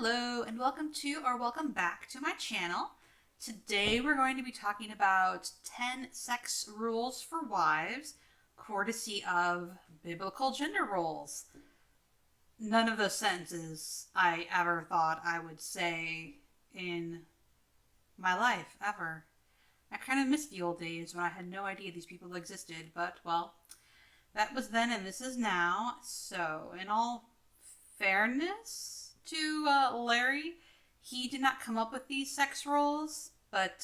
Hello and welcome back to my channel. Today we're going to be talking about 10 sex rules for wives, courtesy of biblical gender roles. None of those sentences I ever thought I would say in my life, ever. I kind of miss the old days when I had no idea these people existed, but, well, that was then and this is now. So, in all fairness to Larry, he did not come up with these sex roles, but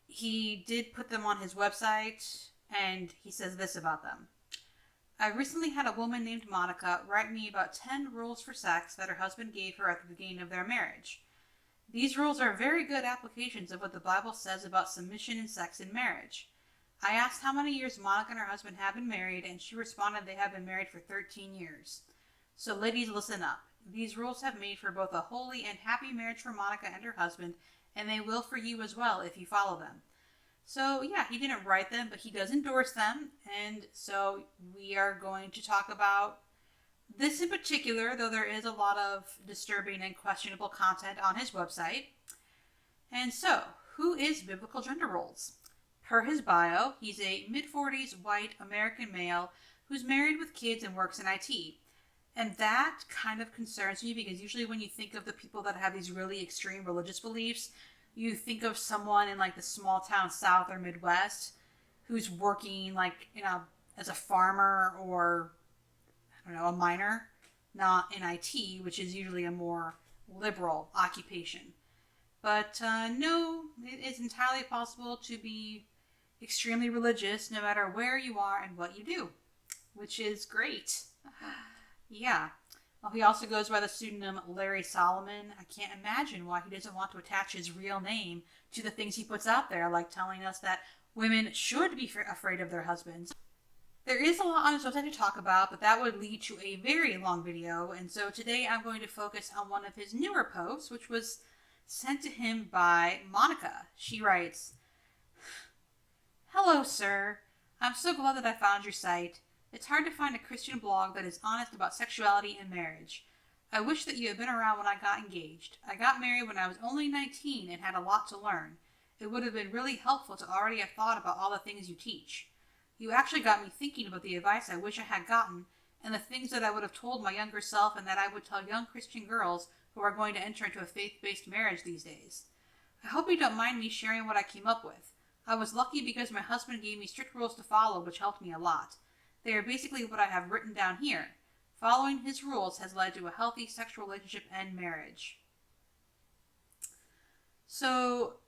he did put them on his website, and he says this about them. I recently had a woman named Monica write me about 10 rules for sex that her husband gave her at the beginning of their marriage. These rules are very good applications of what the Bible says about submission and sex in marriage. I asked how many years Monica and her husband have been married, and she responded they have been married for 13 years. So ladies, listen up. These rules have made for both a holy and happy marriage for Monica and her husband, and they will for you as well if you follow them. So yeah, he didn't write them, but he does endorse them, and so we are going to talk about this in particular, though there is a lot of disturbing and questionable content on his website. And so, who is biblical gender roles? Per his bio, he's a mid-40s white American male who's married with kids and works in IT. And that kind of concerns me because usually when you think of the people that have these really extreme religious beliefs, you think of someone in like the small town South or Midwest who's working like, as a farmer or, a miner, not in IT, which is usually a more liberal occupation. But no, it is entirely possible to be extremely religious no matter where you are and what you do, which is great. Yeah. Well, he also goes by the pseudonym Larry Solomon. I can't imagine why he doesn't want to attach his real name to the things he puts out there, like telling us that women should be afraid of their husbands. There is a lot on his website to talk about, but that would lead to a very long video, and so today I'm going to focus on one of his newer posts, which was sent to him by Monica. She writes, "Hello, sir. I'm so glad that I found your site. It's hard to find a Christian blog that is honest about sexuality and marriage. I wish that you had been around when I got engaged. I got married when I was only 19 and had a lot to learn. It would have been really helpful to already have thought about all the things you teach. You actually got me thinking about the advice I wish I had gotten and the things that I would have told my younger self and that I would tell young Christian girls who are going to enter into a faith-based marriage these days. I hope you don't mind me sharing what I came up with. I was lucky because my husband gave me strict rules to follow, which helped me a lot. They are basically what I have written down here. Following his rules has led to a healthy sexual relationship and marriage." So,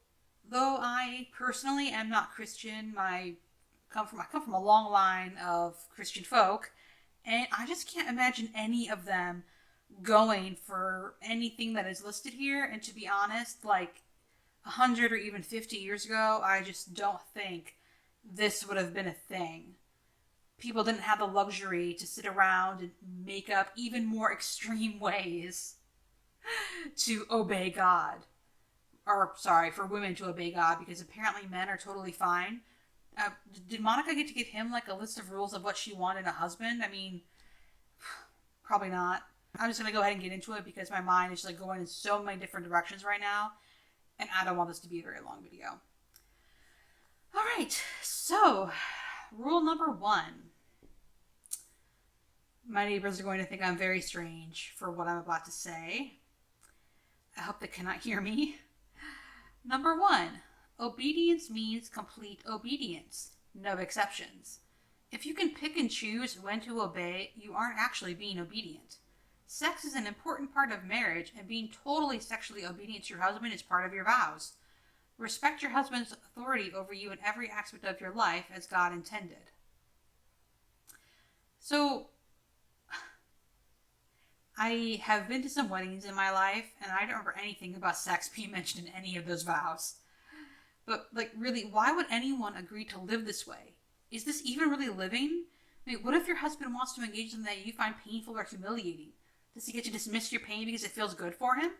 though I personally am not Christian, I come from a long line of Christian folk, and I just can't imagine any of them going for anything that is listed here. And to be honest, like 100 or even 50 years ago, I just don't think this would have been a thing. People didn't have the luxury to sit around and make up even more extreme ways to obey God. Or, sorry, for women to obey God, because apparently men are totally fine. Did Monica get to give him like a list of rules of what she wanted in a husband? I mean, probably not. I'm just going to go ahead and get into it because my mind is like going in so many different directions right now, and I don't want this to be a very long video. All right, so rule number 1. My neighbors are going to think I'm very strange for what I'm about to say. I hope they cannot hear me. Number 1, obedience means complete obedience. No exceptions. If you can pick and choose when to obey, you aren't actually being obedient. Sex is an important part of marriage, and being totally sexually obedient to your husband is part of your vows. Respect your husband's authority over you in every aspect of your life as God intended. So, I have been to some weddings in my life, and I don't remember anything about sex being mentioned in any of those vows. But, really, why would anyone agree to live this way? Is this even really living? I mean, what if your husband wants to engage in that you find painful or humiliating? Does he get to dismiss your pain because it feels good for him?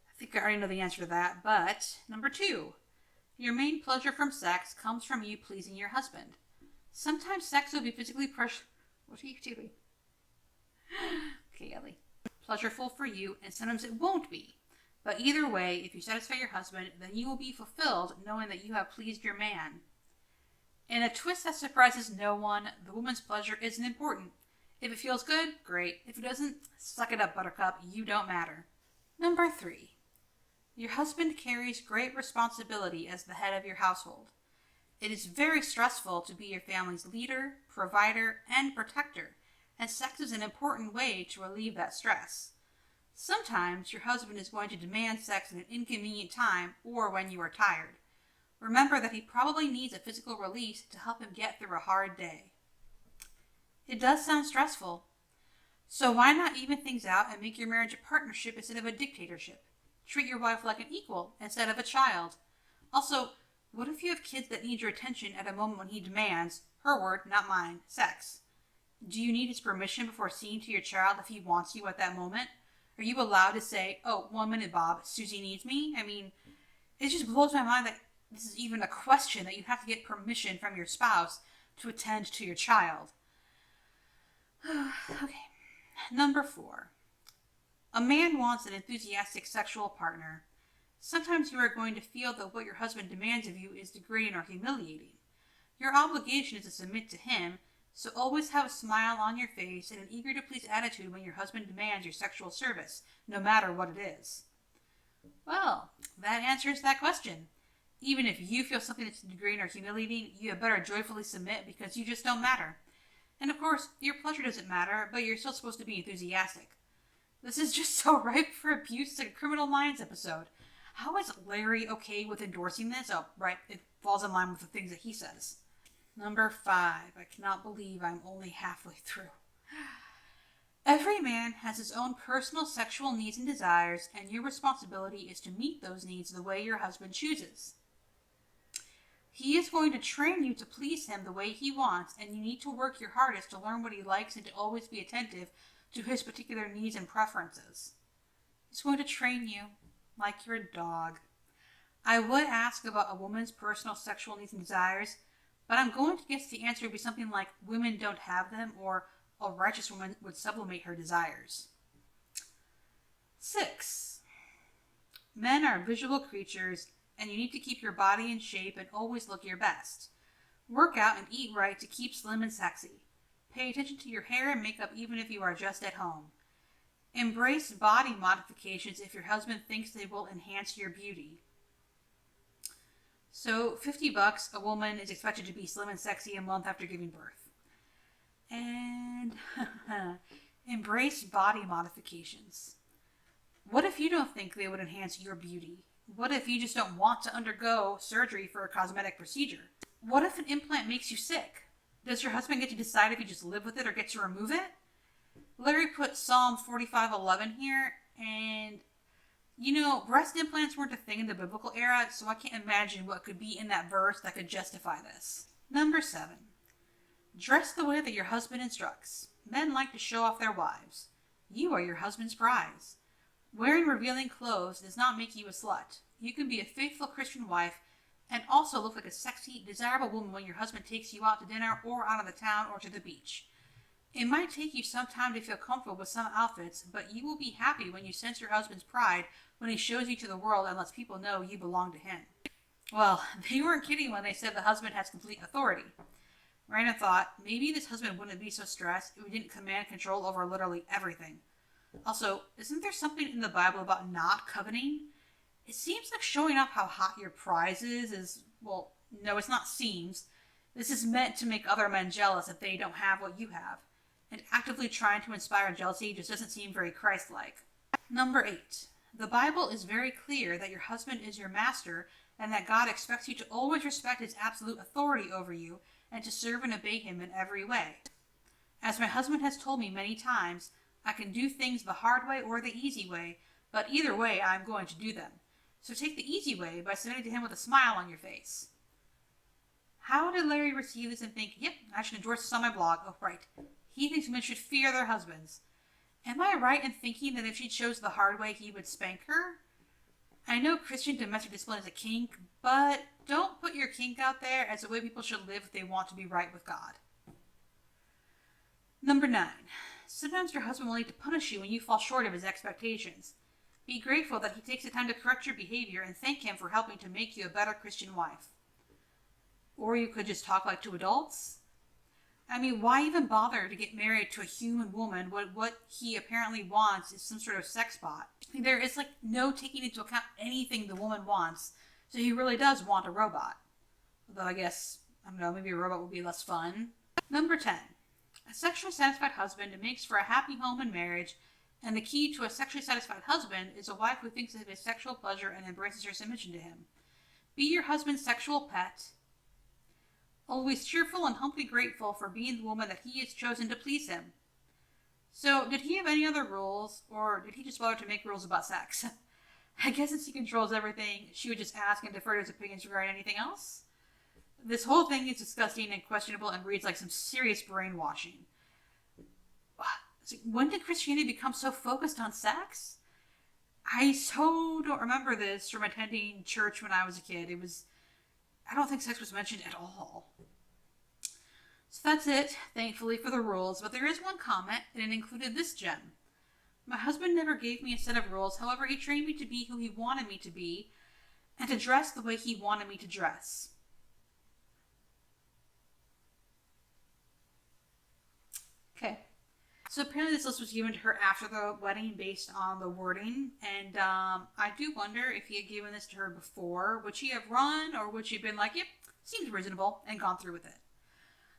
I think I already know the answer to that, but number 2, your main pleasure from sex comes from you pleasing your husband. Sometimes sex will be physically What are you doing? Okay, Ellie. pleasurable for you, and sometimes it won't be. But either way, if you satisfy your husband, then you will be fulfilled knowing that you have pleased your man. In a twist that surprises no one, the woman's pleasure isn't important. If it feels good, great. If it doesn't, suck it up, buttercup. You don't matter. Number 3. Your husband carries great responsibility as the head of your household. It is very stressful to be your family's leader, provider, and protector, and sex is an important way to relieve that stress. Sometimes your husband is going to demand sex at an inconvenient time or when you are tired. Remember that he probably needs a physical release to help him get through a hard day. It does sound stressful. So why not even things out and make your marriage a partnership instead of a dictatorship? Treat your wife like an equal instead of a child. Also, what if you have kids that need your attention at a moment when he demands, her word, not mine, sex? Do you need his permission before seeing to your child if he wants you at that moment? Are you allowed to say, oh, 1 minute, Bob, Susie needs me? I mean, it just blows my mind that this is even a question that you have to get permission from your spouse to attend to your child. Okay. Number 4. A man wants an enthusiastic sexual partner. Sometimes you are going to feel that what your husband demands of you is degrading or humiliating. Your obligation is to submit to him, so always have a smile on your face and an eager-to-please attitude when your husband demands your sexual service, no matter what it is. Well, that answers that question. Even if you feel something that's degrading or humiliating, you had better joyfully submit because you just don't matter. And of course, your pleasure doesn't matter, but you're still supposed to be enthusiastic. This is just so ripe for abuse, like a Criminal Minds episode. How is Larry okay with endorsing this? Oh, right, it falls in line with the things that he says. Number 5. I cannot believe I'm only halfway through. Every man has his own personal sexual needs and desires, and your responsibility is to meet those needs the way your husband chooses. He is going to train you to please him the way he wants, and you need to work your hardest to learn what he likes and to always be attentive to his particular needs and preferences. He's going to train you like you're a dog. I would ask about a woman's personal sexual needs and desires, but I'm going to guess the answer would be something like women don't have them or a righteous woman would sublimate her desires. 6. Men are visual creatures, and you need to keep your body in shape and always look your best. Work out and eat right to keep slim and sexy. Pay attention to your hair and makeup even if you are just at home. Embrace body modifications if your husband thinks they will enhance your beauty. So, $50, a woman is expected to be slim and sexy a month after giving birth. And embrace body modifications. What if you don't think they would enhance your beauty? What if you just don't want to undergo surgery for a cosmetic procedure? What if an implant makes you sick? Does your husband get to decide if you just live with it or get to remove it? Larry put Psalm 45:11 here, and breast implants weren't a thing in the biblical era, so I can't imagine what could be in that verse that could justify this. Number 7. Dress the way that your husband instructs. Men like to show off their wives. You are your husband's prize. Wearing revealing clothes does not make you a slut. You can be a faithful Christian wife and also look like a sexy, desirable woman when your husband takes you out to dinner or out of the town or to the beach. It might take you some time to feel comfortable with some outfits, but you will be happy when you sense your husband's pride when he shows you to the world and lets people know you belong to him. Well, they weren't kidding when they said the husband has complete authority. Random thought, maybe this husband wouldn't be so stressed if we didn't command control over literally everything. Also, isn't there something in the Bible about not coveting? It seems like showing off how hot your prize is, well, no, it's not seems. This is meant to make other men jealous if they don't have what you have. And actively trying to inspire jealousy just doesn't seem very Christ-like. Number 8. The Bible is very clear that your husband is your master and that God expects you to always respect his absolute authority over you and to serve and obey him in every way. As my husband has told me many times, I can do things the hard way or the easy way, but either way I'm going to do them. So take the easy way by submitting to him with a smile on your face. How did Larry receive this and think, yep, I should endorse this on my blog? Oh, right. He thinks women should fear their husbands. Am I right in thinking that if she chose the hard way, he would spank her? I know Christian domestic discipline is a kink, but don't put your kink out there as a way people should live if they want to be right with God. Number 9. sometimes your husband will need to punish you when you fall short of his expectations. Be grateful that he takes the time to correct your behavior and thank him for helping to make you a better Christian wife. Or you could just talk like to adults. I mean, why even bother to get married to a human woman when what he apparently wants is some sort of sex bot? There is like no taking into account anything the woman wants, so he really does want a robot. Although I guess, I don't know, maybe a robot would be less fun. Number 10. A sexually satisfied husband makes for a happy home and marriage, and the key to a sexually satisfied husband is a wife who thinks of his sexual pleasure and embraces her submission to him. Be your husband's sexual pet. Always cheerful and humbly grateful for being the woman that he has chosen to please him. So, did he have any other rules, or did he just bother to make rules about sex? I guess since he controls everything, she would just ask and defer to his opinions regarding anything else. This whole thing is disgusting and questionable and reads like some serious brainwashing. When did Christianity become so focused on sex? I so don't remember this from attending church when I was a kid. I don't think sex was mentioned at all. So that's it, thankfully, for the rules, but there is one comment, and it included this gem. My husband never gave me a set of rules, however, he trained me to be who he wanted me to be, and to dress the way he wanted me to dress. Okay. So apparently this list was given to her after the wedding based on the wording, and I do wonder if he had given this to her before. Would she have run, or would she have been like, yep, seems reasonable, and gone through with it?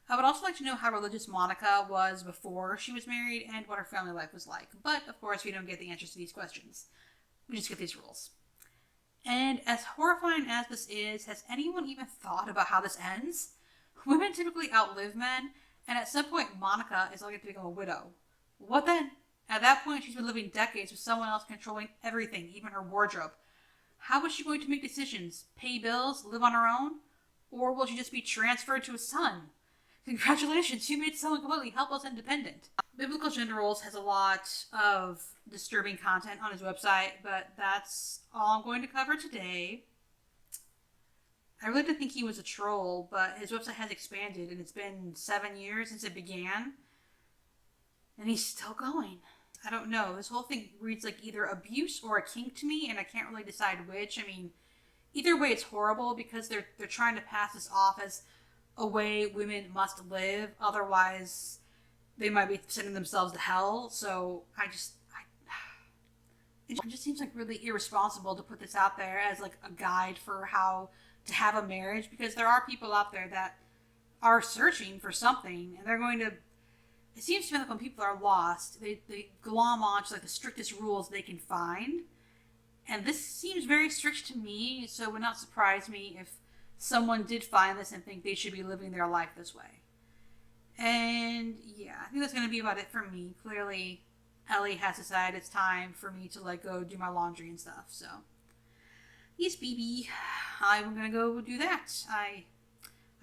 I would also like to know how religious Monica was before she was married and what her family life was like. But, of course, we don't get the answers to these questions. We just get these rules. And as horrifying as this is, has anyone even thought about how this ends? Women typically outlive men, and at some point, Monica is likely to become a widow. What then? At that point, she's been living decades with someone else controlling everything, even her wardrobe. How is she going to make decisions? Pay bills? Live on her own? Or will she just be transferred to a son? Congratulations, you made someone completely helpless and dependent. Biblical Gender Roles has a lot of disturbing content on his website, but that's all I'm going to cover today. I really didn't think he was a troll, but his website has expanded, and it's been 7 years since it began, and he's still going. I don't know. This whole thing reads like either abuse or a kink to me, and I can't really decide which. I mean, either way, it's horrible because they're trying to pass this off as a way women must live. Otherwise, they might be sending themselves to hell. So it just seems like really irresponsible to put this out there as like a guide for how to have a marriage, because there are people out there that are searching for something, and they're going to, it seems to me like when people are lost, they glom on to like the strictest rules they can find. And this seems very strict to me, so it would not surprise me if someone did find this and think they should be living their life this way. And yeah, I think that's going to be about it for me. Clearly, Ellie has decided it's time for me to like go do my laundry and stuff, so yes, BB, I'm going to go do that. I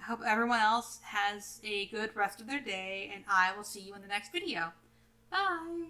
hope everyone else has a good rest of their day, and I will see you in the next video. Bye!